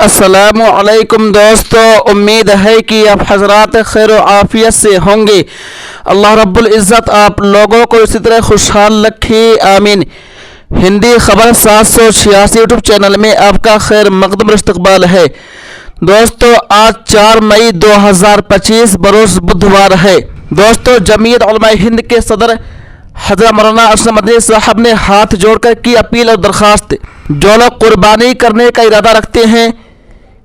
अस्सलामु अलैकुम दोस्तों, उम्मीद है कि आप हजरात खैर व आफियत से होंगे। अल्लाह रब्बुल इज़्ज़त आप लोगों को इसी तरह खुशहाल रखे, आमीन। हिंदी खबर 786 यूट्यूब चैनल में आपका खैर मकदम इस्तकबाल है। दोस्तों, आज 4 मई 2025 बरोज़ बुधवार है। दोस्तों, जमीयत उलमाए हिंद के सदर हज़रत मौलाना अशरफ मदनी साहब ने हाथ जोड़कर की अपील और दरख्वास्त, जो लोग कुर्बानी करने का इरादा रखते हैं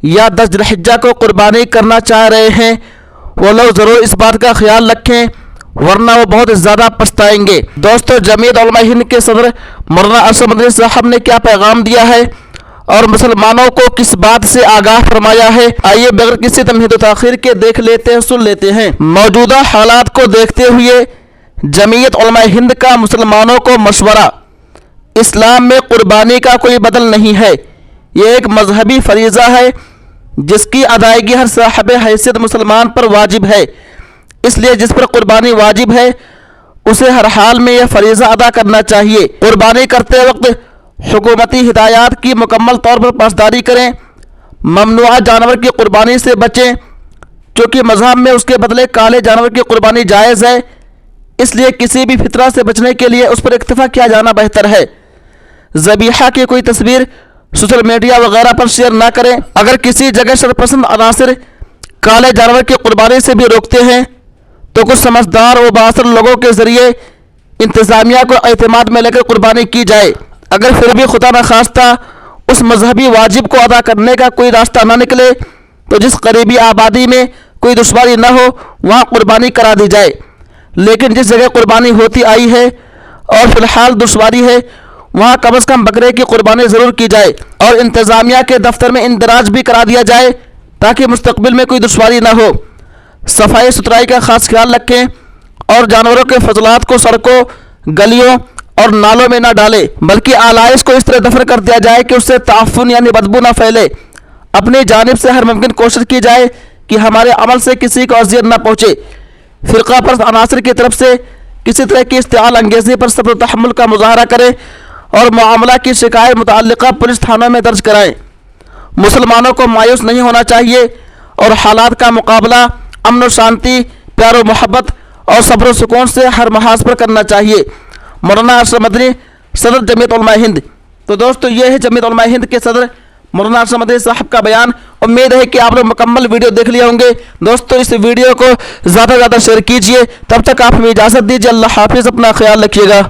या 10 ज़िलहिज्जा को कुर्बानी करना चाह रहे हैं, वो लोग ज़रूर इस बात का ख्याल रखें, वरना वो बहुत ज़्यादा पछताएंगे। दोस्तों, जमीयत उलमाए हिंद के सदर मौलाना अशरफ मदनी साहब ने क्या पैगाम दिया है और मुसलमानों को किस बात से आगाह फरमाया है, आइए बगैर किसी तमहीद व ताख़ीर के देख लेते हैं, सुन लेते हैं। मौजूदा हालात को देखते हुए जमीयत उलमाए हिंद का मुसलमानों को मशवरा, इस्लाम में कुर्बानी का कोई बदल नहीं है। ये एक मजहबी फरीज़ा है जिसकी अदायगी हर साहिब हैसियत मुसलमान पर वाजिब है। इसलिए जिस पर कुर्बानी वाजिब है उसे हर हाल में यह फरीज़ा अदा करना चाहिए। कुर्बानी करते वक्त हुकूमती हिदायत की मुकम्मल तौर पर पासदारी करें। ममनुआ जानवर की कुर्बानी से बचें, क्योंकि मज़हब में उसके बदले काले जानवर की कुर्बानी जायज़ है। इसलिए किसी भी फितरा से बचने के लिए उस पर इक्तफा किया जाना बेहतर है। ज़बीहा की कोई तस्वीर सोशल मीडिया वगैरह पर शेयर ना करें। अगर किसी जगह शरपसंद अनासर काले जानवर की कुर्बानी से भी रोकते हैं तो कुछ समझदार व बासर लोगों के ज़रिए इंतज़ामिया को एतमाद में लेकर कुर्बानी की जाए। अगर फिर भी खुदा न खास्ता उस मजहबी वाजिब को अदा करने का कोई रास्ता ना निकले तो जिस करीबी आबादी में कोई दुश्वारी न हो वहाँ कुर्बानी करा दी जाए। लेकिन जिस जगह कुर्बानी होती आई है और फिलहाल दुश्वारी है, वहाँ कम अज़ कम बकरे की कुर्बानी ज़रूर की जाए और इंतज़ामिया के दफ्तर में इंदराज भी करा दिया जाए ताकि मुस्तकबिल में कोई दुश्वारी ना हो। सफाई सुथराई का ख़ास ख्याल रखें और जानवरों के फजलात को सड़कों, गलियों और नालों में ना डालें, बल्कि आलाइश को इस तरह दफन कर दिया जाए कि उससे ताफ़ुन यानी बदबू ना फैले। अपनी जानिब से हर मुमकिन कोशिश की जाए कि हमारे अमल से किसी को अज़ियत ना पहुँचे। फ़िरक़ा परस्त अनासर की तरफ से किसी तरह की इस्तेआल अंगेज़ी पर सब्र व तहम्मुल का मुज़ाहरा करें और मामला की शिकायत मुतअल्लिक़ा पुलिस थानों में दर्ज कराएं। मुसलमानों को मायूस नहीं होना चाहिए और हालात का मुकाबला अमन और शांति, प्यार व मोहब्बत और सब्र व सुकून से हर महाज पर करना चाहिए। मौलाना अशरफ मदनी, सदर जमीयत उलमाए हिंद। तो दोस्तों, ये है जमीयत उलमाए हिंद के सदर मौलाना अशरफ मदनी साहब का बयान। उम्मीद है कि आप लोग मुकम्मल वीडियो देख लिए होंगे। दोस्तों, इस वीडियो को ज़्यादा से ज़्यादा शेयर कीजिए। तब तक आप हमें इजाज़त दीजिए। अल्लाह हाफिज़, अपना ख्याल रखिएगा।